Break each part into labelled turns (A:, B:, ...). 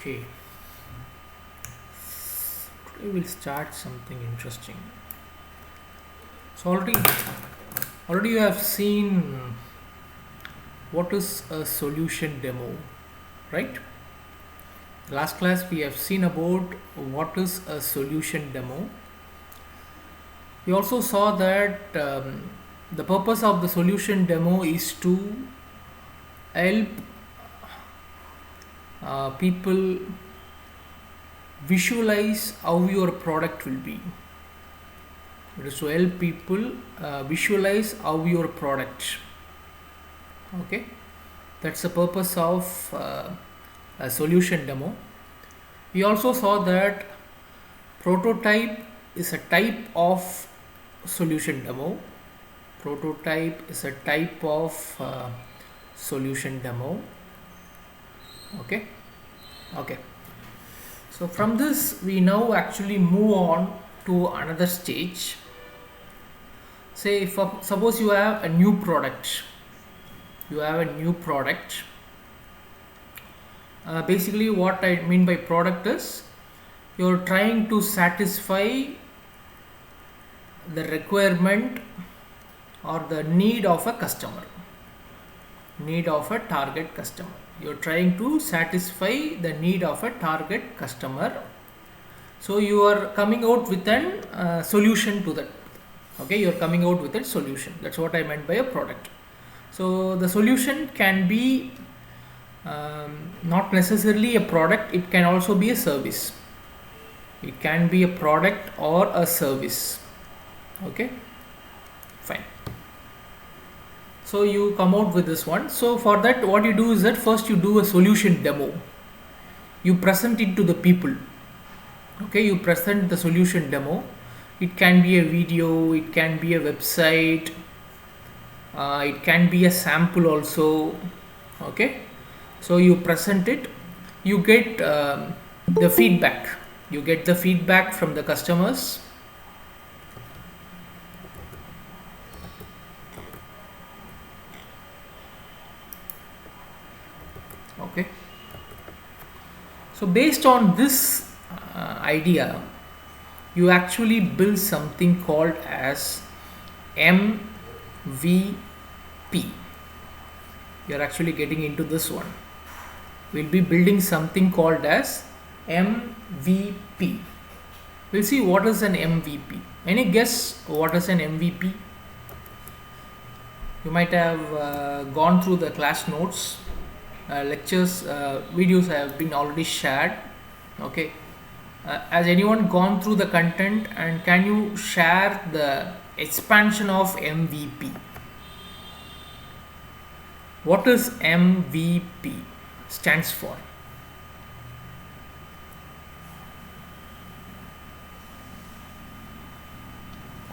A: Okay, today we'll start something interesting. So already you have seen what is a solution demo, right? Last class we have seen about what is a solution demo. We also saw that the purpose of the solution demo is to help people visualize how your product will be. It is to help people visualize how your product. Okay, that's the purpose of a solution demo. We also saw that prototype is a type of solution demo. Prototype is a type of solution demo. Okay, okay. So from this, we now actually move on to another stage. Say, suppose you have a new product. You have a new product. Basically, what I mean by product is you're trying to satisfy the requirement or the need of a customer, need of a target customer. You're trying to satisfy the need of a target customer. So you are coming out with a solution to that. Okay, you're coming out with a solution. That's what I meant by a product. So the solution can be not necessarily a product, it can also be a service. It can be a product or a service. Okay, fine. So you come out with this one. So for that, what you do is that first you do a solution demo. You present it to the people. Okay, you present the solution demo. It can be a video, it can be a website, it can be a sample also. Okay, so you present it, you get the feedback. You get the feedback from the customers. Okay, so based on this idea, you actually build something called as MVP. You're actually getting into this one. We'll be building something called as MVP. We'll see what is an MVP. Any guess what is an MVP? You might have gone through the class notes, lectures, videos have been already shared. Okay, has anyone gone through the content, and can you share the expansion of MVP? What is MVP stands for?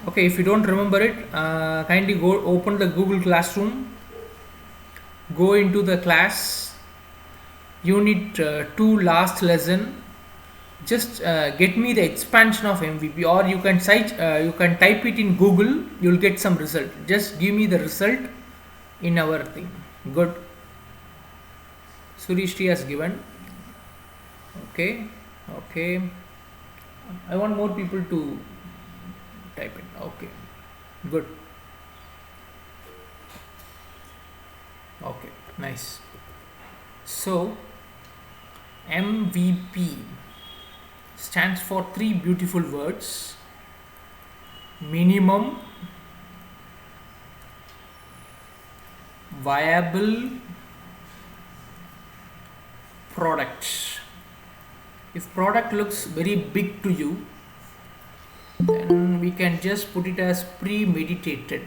A: Okay, if you don't remember it, kindly go open the Google Classroom, go into the class, unit 2 last lesson. Just get me the expansion of MVP, or you can type it in Google. You'll get some result. Just give me the result in our thing. Good. Surishti has given. Okay, okay. I want more people to type it. Okay, good. Okay, nice. So MVP stands for three beautiful words: minimum viable product. If product looks very big to you, then we can just put it as premeditated.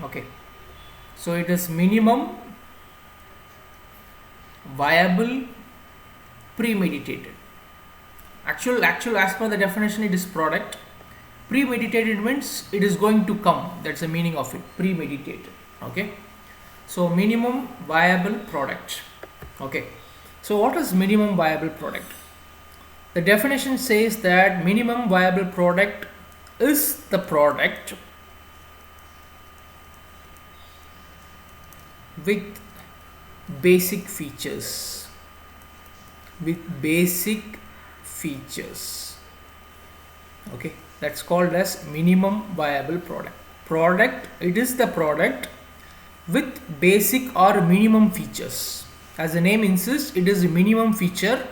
A: Okay, so it is minimum viable premeditated. Actual as per the definition, it is product. Premeditated means it is going to come. That's the meaning of it. Premeditated. Okay, so minimum viable product. Okay, so what is minimum viable product? The definition says that minimum viable product is the product with basic features. With basic features. Okay, that's called as minimum viable product. Product, it is the product with basic or minimum features. As the name insists, it is a minimum feature.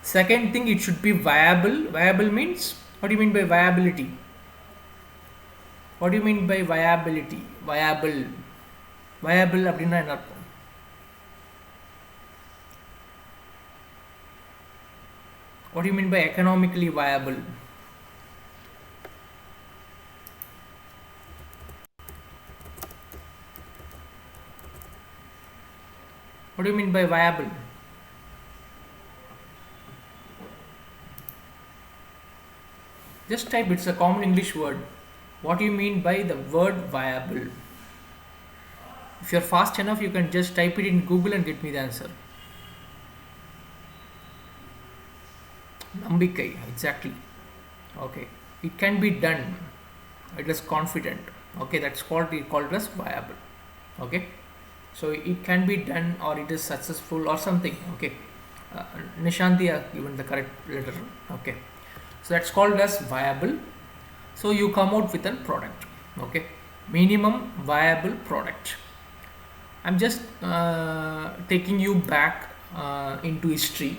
A: Second thing, it should be viable. Viable means, what do you mean by viability? What do you mean by viability? Viable. Viable அப்படின்னா என்ன அர்த்தம்? What do you mean by economically viable? What do you mean by viable? Just type, it's a common English word. What do you mean by the word viable? If you're fast enough, you can just type it in Google and get me the answer. Nambikai, exactly. Okay, it can be done. It is confident. Okay, that's called as viable. Okay, so it can be done, or it is successful, or something. Okay, Nishanti given the correct letter. Okay, so that's called as viable. So you come out with a product. Okay, minimum viable product. I'm just taking you back into history.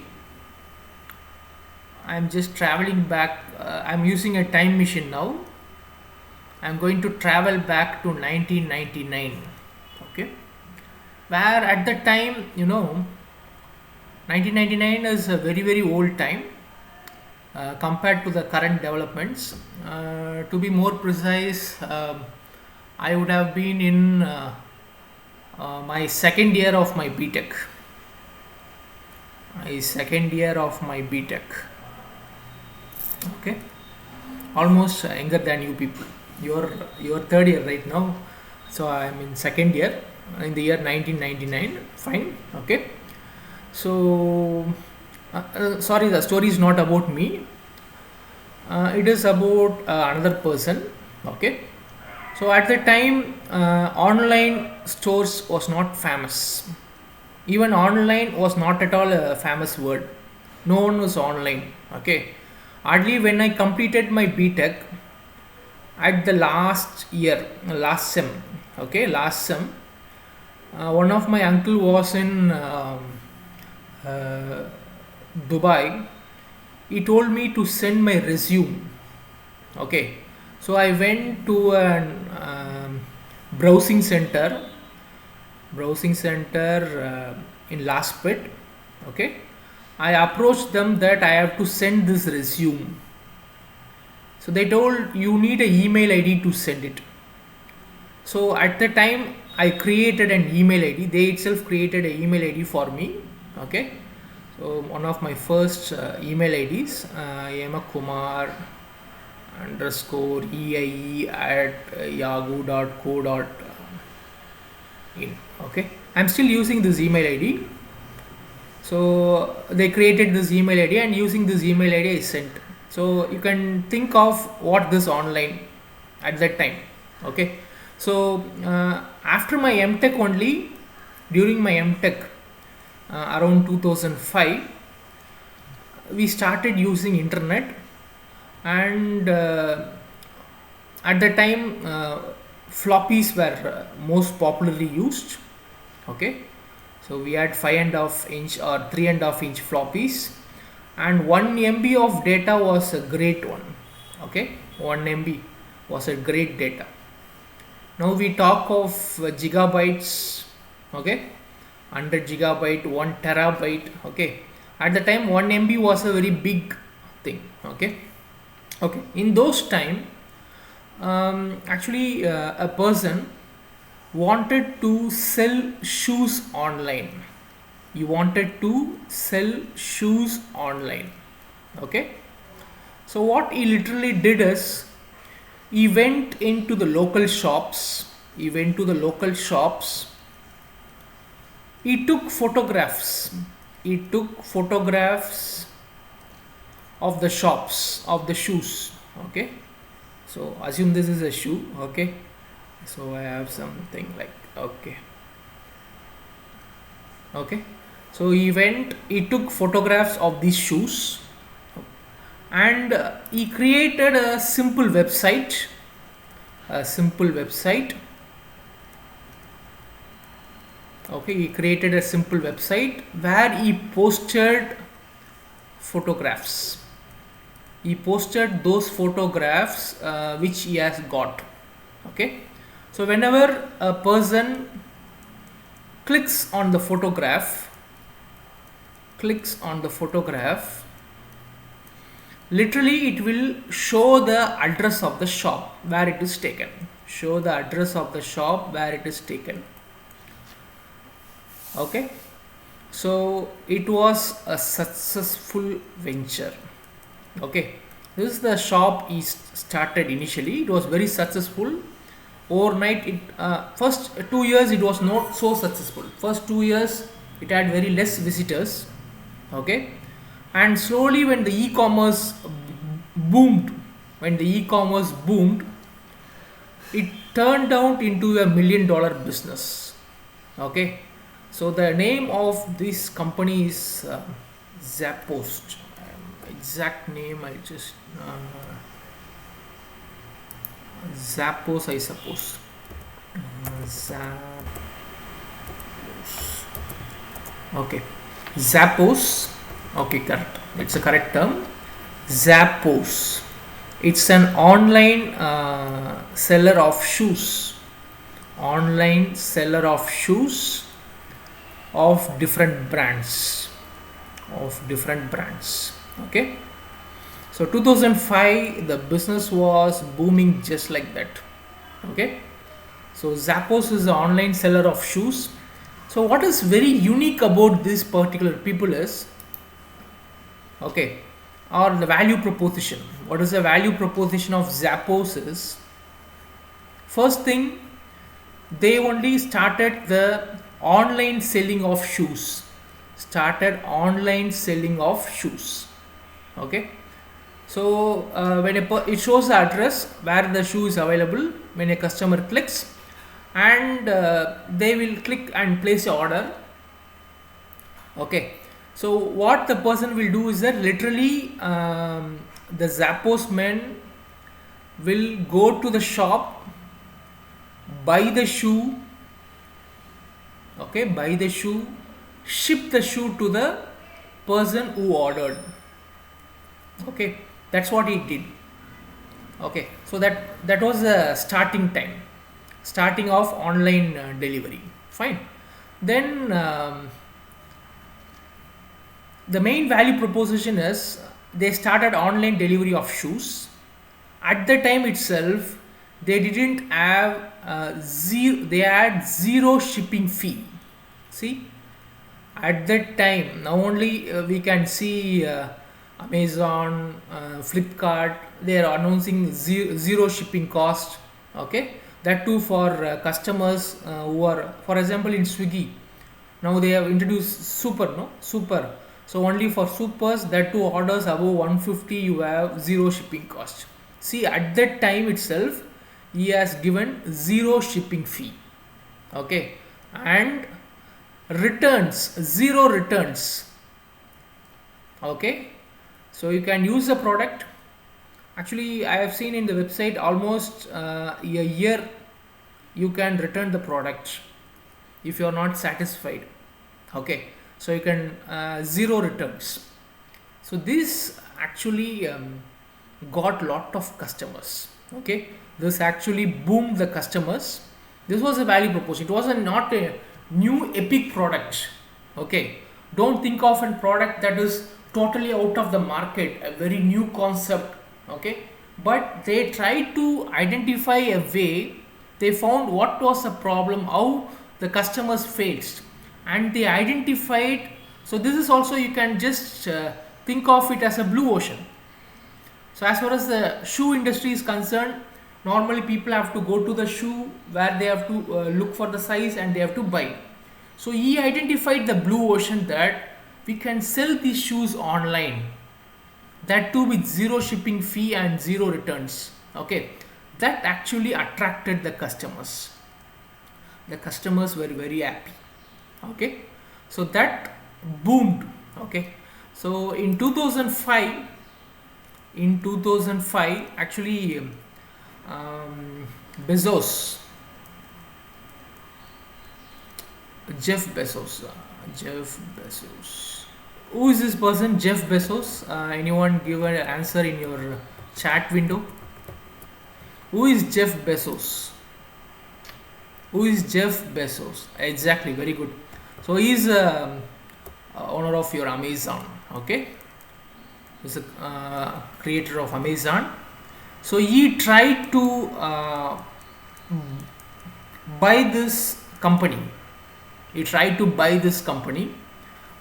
A: I'm just traveling back. I'm using a time machine now. I'm going to travel back to 1999. Okay, where at the time, 1999 is a very, very old time compared to the current developments. To be more precise, I would have been in my second year of my BTech. Okay, almost younger than you people. You're third year right now, so I'm in second year in the year 1999. Fine. Okay, so sorry, the story is not about me. It is about another person. Okay, so at the time, online stores was not famous. Even online was not at all a famous word. No one was online. Okay, hardly when I completed my BTech at the last sem. Okay, one of my uncle was in Dubai. He told me to send my resume. Okay, so I went to a browsing center in Laspet. Okay, I approached them that I have to send this resume. So they told you need an email ID to send it. So at the time I created an email ID. They itself created an email ID for me. Okay, so one of my first email IDs, yamakumar _EIE@yahoo.co.in. Okay, I'm still using this email ID. So they created this email ID, and using this email ID I sent. So you can think of what this online at that time. Okay, so after my MTech only, during my MTech around 2005, we started using internet, and at the time floppies were most popularly used. Okay, so we had 5.5 inch or 3.5 inch floppies, and 1 MB of data was a great one. Okay, 1 MB was a great data. Now we talk of gigabytes. Okay, 100 gigabyte, 1 terabyte. Okay, at the time 1 MB was a very big thing. Okay, in those time, actually a person wanted to sell shoes online. Okay, so what he literally did is he went into the local shops. He took photographs of the shops of the shoes. Okay, so assume this is a shoe. Okay, so I have something like, okay, Okay, so he took photographs of these shoes, and he created a simple website, a simple website. Okay, he created a simple website where he posted photographs. He posted those photographs which he has got. Okay, so whenever a person clicks on the photograph, literally it will show the address of the shop where it is taken. Show the address of the shop where it is taken. Okay, so it was a successful venture. Okay, this is the shop he started initially. It was very successful. Overnight, it first 2 years it was not so successful. First 2 years it had very less visitors. Okay, and slowly when the e-commerce boomed, it turned out into $1 million business. Okay, so the name of this company is Zappos. Exact name I just Zappos, I suppose. Zappos. Okay, Zappos. Okay, correct. It's a correct term. Zappos. It's an online seller of shoes. Online seller of shoes of different brands. Okay. So 2005, the business was booming just like that. Okay. So Zappos is an online seller of shoes. So what is very unique about this particular people is, okay, or the value proposition. What is the value proposition of Zappos is, first thing, they only started the online selling of shoes. Okay. So when it shows the address where the shoe is available when a customer clicks, and they will click and place an order. Okay, so what the person will do is that literally the Zappos men will go to the shop, buy the shoe, ship the shoe to the person who ordered. Okay, that's what he did. Okay, so that was the starting of online delivery. Fine. Then the main value proposition is they started online delivery of shoes. At the time itself, they didn't have they had zero shipping fee. See, at that time, now only we can see Amazon, Flipkart, they are announcing zero shipping cost. Okay, that too for customers who are, for example, in Swiggy. Now they have introduced super. So only for supers, that too orders above 150, you have zero shipping cost. See, at that time itself, he has given zero shipping fee. Okay, and zero returns. Okay, so you can use the product. Actually, I have seen in the website almost a year you can return the product if you are not satisfied. Okay, so you can zero returns. So this actually got lot of customers. Okay, this actually boomed the customers. This was a value proposition. It was not a new epic product. Okay, don't think of a product that is totally out of the market, a very new concept. Okay, but they tried to identify a way. They found what was the problem, how the customers faced, and they identified. So this is also, you can just think of it as a blue ocean. So as far as the shoe industry is concerned, normally people have to go to the shoe where they have to look for the size and they have to buy. So he identified the blue ocean, that we can sell these shoes online, that too with zero shipping fee and zero returns. Okay, that actually attracted the customers. The customers were very happy. Okay, So that boomed. Okay, so in 2005 actually, um, Bezos, Jeff Bezos, Jeff Bezos. Who is this person, Jeff Bezos? Anyone give an answer in your chat window? Who is Jeff Bezos? Who is Jeff Bezos? Exactly, very good. So he is owner of your Amazon. Okay, he's a creator of Amazon. So he tried to buy this company. He tried to buy this company,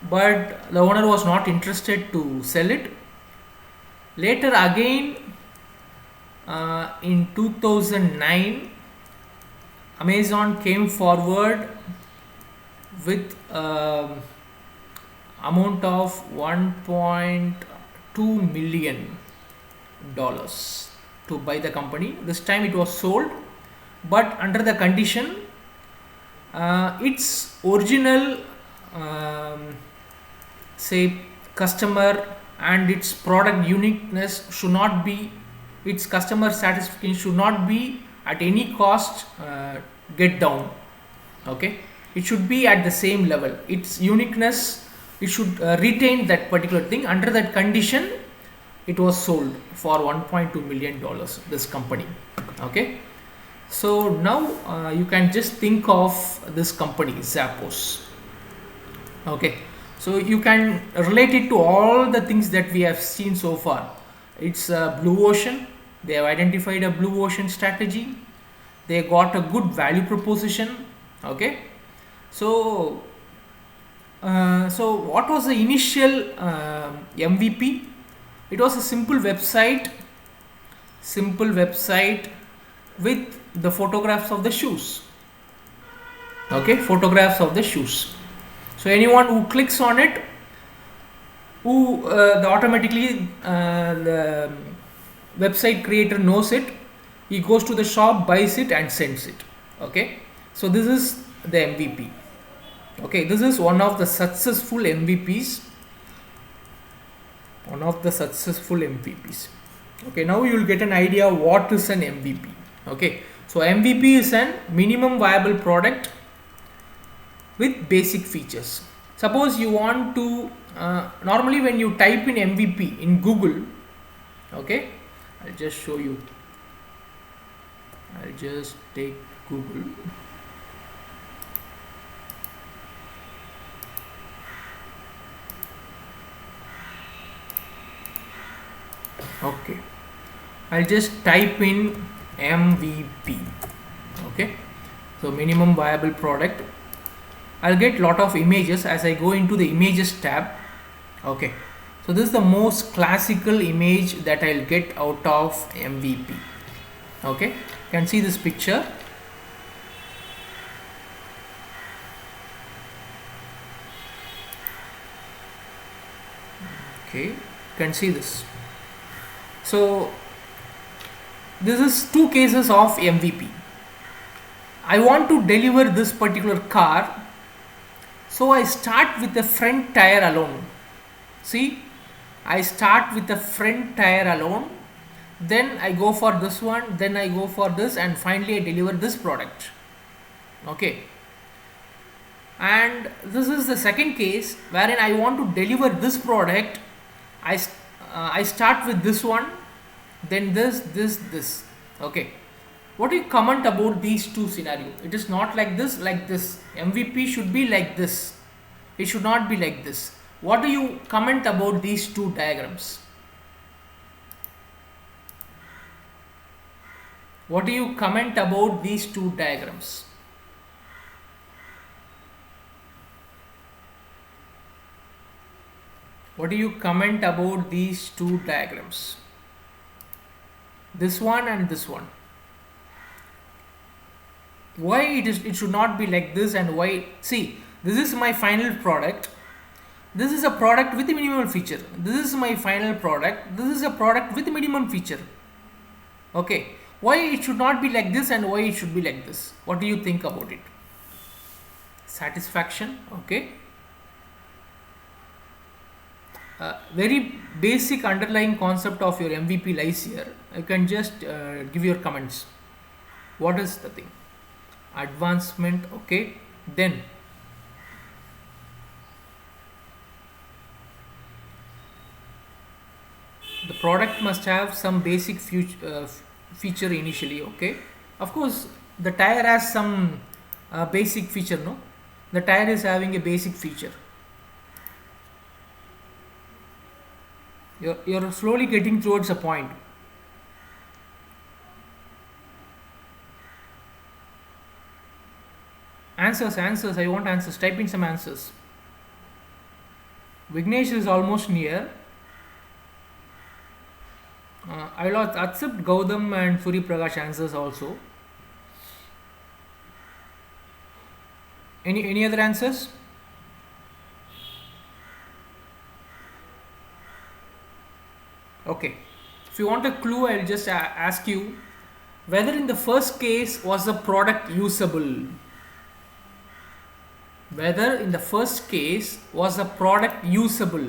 A: but the owner was not interested to sell it. Later again, in 2009, Amazon came forward with amount of $1.2 million to buy the company. This time it was sold, but under the condition, its original say customer and its product uniqueness should not be, its customer satisfaction should not be at any cost get down. Okay, it should be at the same level, its uniqueness, it should retain that particular thing. Under that condition, it was sold for $1.2 million, this company. Okay, so now you can just think of this company, Zappos. Okay, so you can relate it to all the things that we have seen so far. It's a blue ocean. They have identified a blue ocean strategy. They got a good value proposition. Okay, so so what was the initial MVP? It was a simple website with the photographs of the shoes. Okay, photographs of the shoes. So anyone who clicks on it, who automatically the website creator knows it, he goes to the shop, buys it and sends it. Okay, so this is the MVP. Okay, this is one of the successful MVPs. Okay, now you will get an idea what is an MVP. Okay, so MVP is an minimum viable product with basic features. Suppose you want to normally when you type in MVP in Google, okay, I'll just show you. I'll just take Google. Okay, I'll just type in MVP. Okay, so minimum viable product. I'll get lot of images as I go into the images tab. Okay, so this is the most classical image that I'll get out of MVP. Okay, you can see this picture. Okay, you can see this. So this is two cases of MVP. I want to deliver this particular car, so I start with the front tire alone. See, I start with the front tire alone, then I go for this one, then I go for this, and finally I deliver this product. Okay, and this is the second case wherein I want to deliver this product. I start with this one, then this. Okay, what do you comment about these two scenarios? It is not like this. MVP should be like this, it should not be like this. What do you comment about these two diagrams? What do you comment about these two diagrams? What do you comment about these two diagrams? This one and this one. Why it should not be like this, and why? See, this is my final product. This is a product with a minimal feature. This is my final product. This is a product with a minimum feature. Okay, why it should not be like this and why it should be like this? What do you think about it? Satisfaction. Okay, very basic underlying concept of your MVP lies here. You can just give your comments. What is the thing? Advancement, okay. Then the product must have some basic feature initially, okay. Of course, the tire has some basic feature, no? The tire is having a basic feature. You're slowly getting towards a point. Answers. I want answers. Type in some answers. Vignesh is almost near. I'll accept Gautam and Suri Prakash answers also. Any other answers? Okay. If you want a clue, I'll just ask you whether in the first case was the product usable. Whether in the first case was the product usable.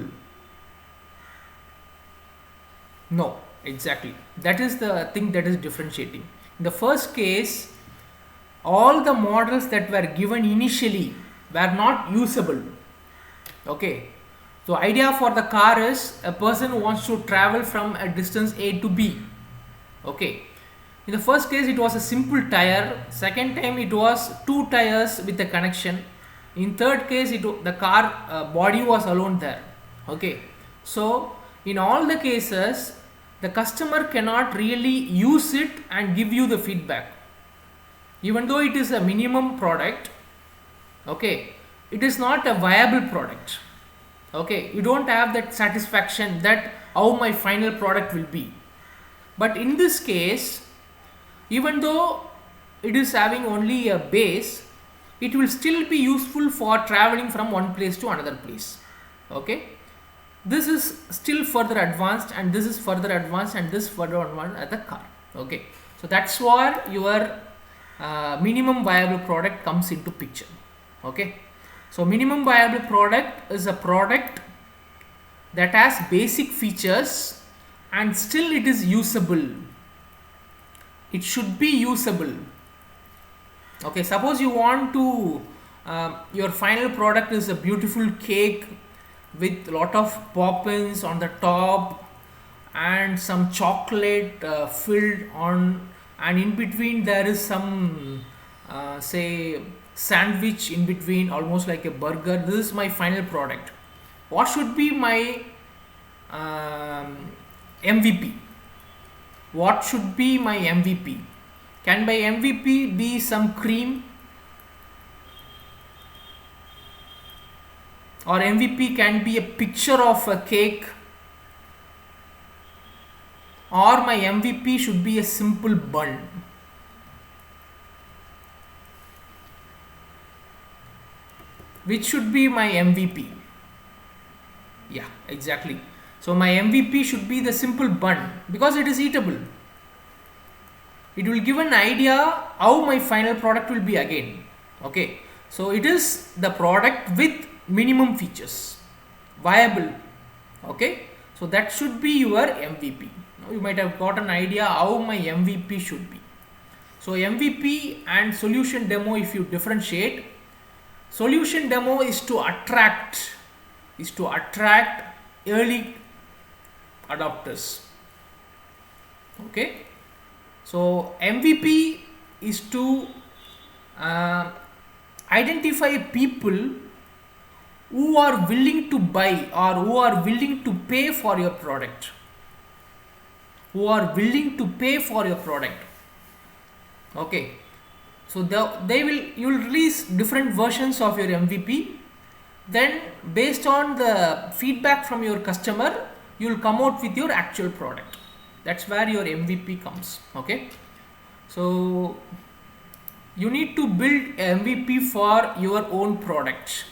A: No, exactly. That is the thing that is differentiating. In the first case, all the models that were given initially were not usable. Okay. So idea for the car is a person who wants to travel from a distance A to B. Okay. In the first case it was a simple tire. Second time it was two tires with a connection. In third case the car body was alone there. Okay. So in all the cases the customer cannot really use it and give you the feedback. Even though it is a minimum product, okay, it is not a viable product. Okay, you don't have that satisfaction that how my final product will be. But in this case, even though it is having only a base, it will still be useful for traveling from one place to another place. Okay, this is still further advanced, and this is further advanced, and this further advanced at the car. Okay, so that's where your minimum viable product comes into picture. Okay, so minimum viable product is a product that has basic features and still it is usable. It should be usable. Okay, suppose you want to your final product is a beautiful cake with lot of poppins on the top and some chocolate filled on, and in between there is some say sandwich in between, almost like a burger. This is my final product. What should be my MVP? What should be my MVP? Can my MVP be some cream? Or MVP can be a picture of a cake? Or my MVP should be a simple bun? Which should be my MVP? Yeah, exactly. So my MVP should be the simple bun because it is eatable. It will give an idea how my final product will be again. Okay, so it is the product with minimum features, viable. Okay, so that should be your MVP. Now you might have got an idea how my MVP should be. So MVP and solution demo, if you differentiate, solution demo is to attract early adopters. Okay, so MVP is to identify people who are willing to buy or who are willing to pay for your product. Who are willing to pay for your product. Okay, so you will release different versions of your MVP. Then based on the feedback from your customer, you will come out with your actual product. That's where your MVP comes. Okay, so you need to build MVP for your own product.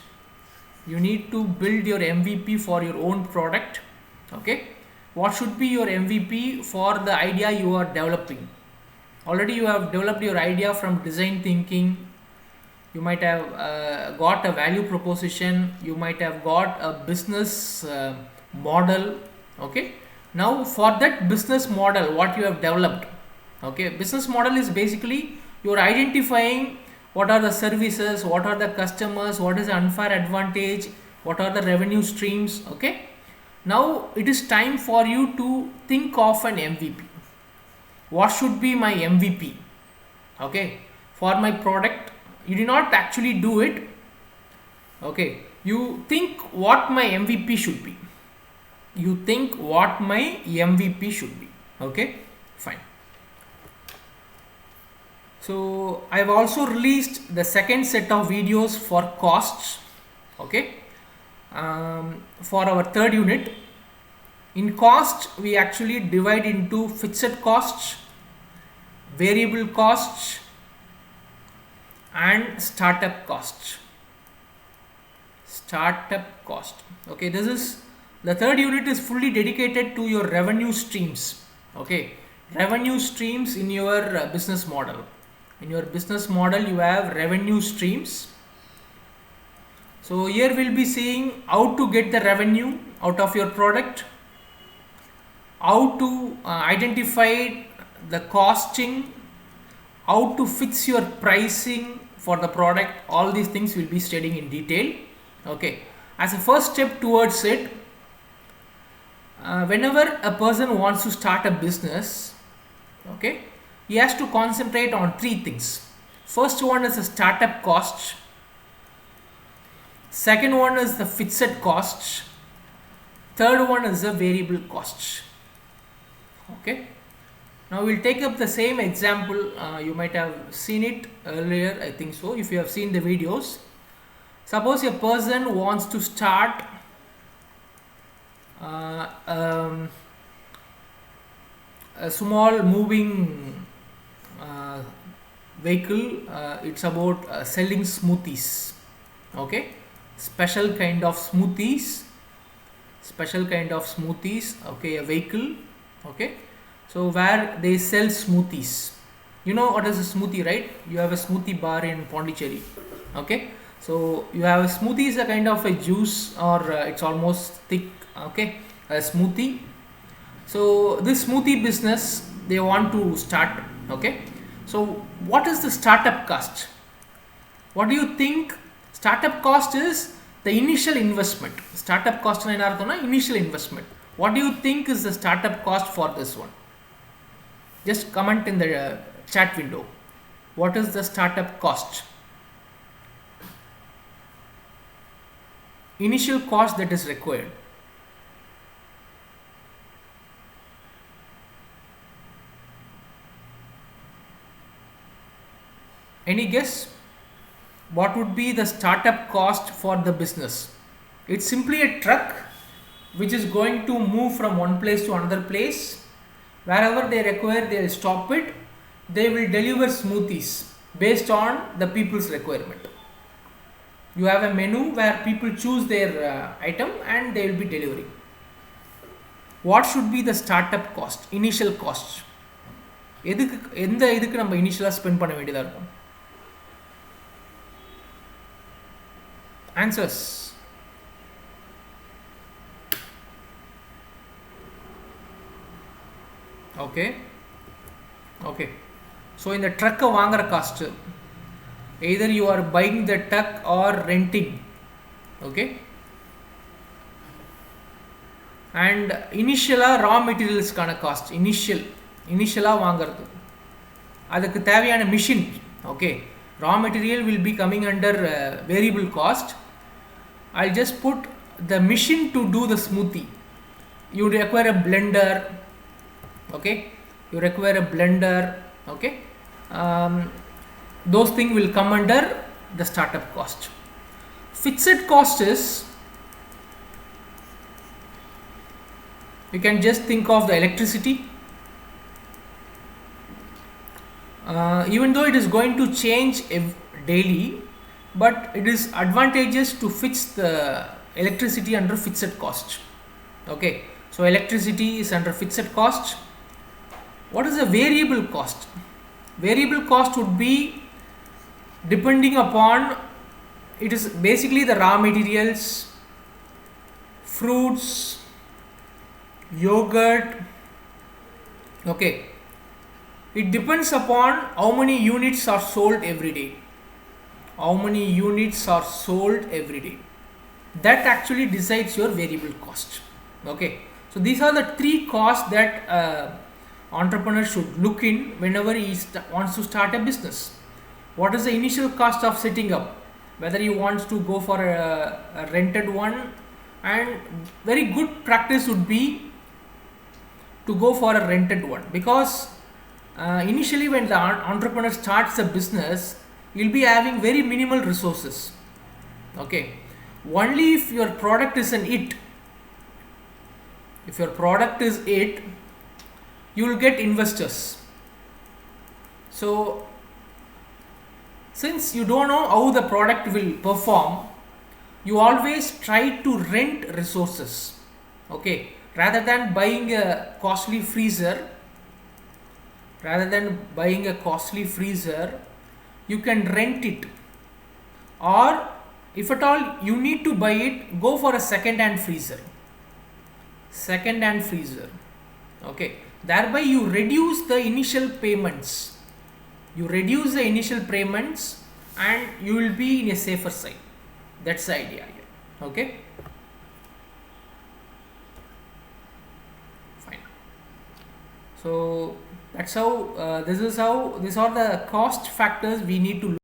A: You need to build your MVP for your own product. Okay, what should be your MVP for the idea you are developing? Already you have developed your idea from design thinking. You might have got a value proposition. You might have got a business model. Okay, now for that business model what you have developed, okay, business model is basically you are identifying what are the services, what are the customers, what is the unfair advantage, what are the revenue streams. Okay, now it is time for you to think of an MVP. What should be my MVP? Okay, for my product. You do not actually do it. Okay, you think what my MVP should be. You think what my MVP should be. Okay, fine. So I've also released the second set of videos for costs. Okay, for our third unit. In cost, we actually divide into fixed costs, variable costs, and startup costs. Startup cost. Okay, this is the third unit is fully dedicated to your revenue streams. Okay, revenue streams in your business model. In your business model, you have revenue streams. So here we'll be seeing how to get the revenue out of your product, how to identify the costing, how to fix your pricing for the product. All these things we'll be studying in detail. Okay, as a first step towards it, whenever a person wants to start a business, okay, he has to concentrate on three things. First one is the startup cost, second one is the fixed costs, third one is the variable costs. Okay, now we'll take up the same example. You might have seen it earlier, I think so, if you have seen the videos. Suppose a person wants to start a small moving vehicle. It's about selling smoothies. Okay, special kind of smoothies. Okay, a vehicle. Okay, so where they sell smoothies. You know what is a smoothie, right? You have a smoothie bar in Pondicherry. Okay, so you have a smoothie is a kind of a juice, or it's almost thick. Okay, a smoothie. So this smoothie business they want to start. Okay, so what is the startup cost? What do you think? Startup cost is the initial investment. Startup cost is initial investment. What do you think is the startup cost for this one? Just comment in the chat window. What is the startup cost? Initial cost that is required. Any guess? What would be the startup cost for the business? It's simply a truck which is going to move from one place to another place. Wherever they require, they will stop it. They will deliver smoothies based on the people's requirement. You have a menu where people choose their item and they will be delivering. What should be the startup cost, initial cost? எந்த இதுக்கு நம்ம இனிஷியலாக spend பண்ண வேண்டியதாக இருக்கும்? Answers. Okay, so in the truck வாங்குற cost, either you are buying the truck or renting. Okay, and initially raw materials கான cost, இனிஷியலாக வாங்குறது, அதுக்கு தேவையான machine. Okay, raw material will be coming under variable cost. I'll just put the machine to do the smoothie. You require a blender. Okay, you require a blender. Okay, those things will come under the startup cost. Fixed cost is, you can just think of the electricity. Even though it is going to change daily, but it is advantageous to fix the electricity under fixed cost. Okay, so electricity is under fixed cost. What is the variable cost? Variable cost would be depending upon, it is basically the raw materials, fruits, yogurt. Okay, it depends upon how many units are sold every day. How many units are sold every day? That actually decides your variable cost. Okay, so these are the three costs that entrepreneur should look in whenever he wants to start a business. What is the initial cost of setting up, whether he wants to go for a rented one, and very good practice would be to go for a rented one, because initially when the entrepreneur starts a business, you'll be having very minimal resources. Okay, only if your product is an it, if your product is it, you will get investors. So since you don't know how the product will perform, you always try to rent resources. Okay, rather than buying a costly freezer, you can rent it, or if at all you need to buy it, go for a second hand freezer. Okay, thereby you reduce the initial payments, and you will be in a safer side. That's the idea here. Okay, fine. So that's how these are the cost factors we need to look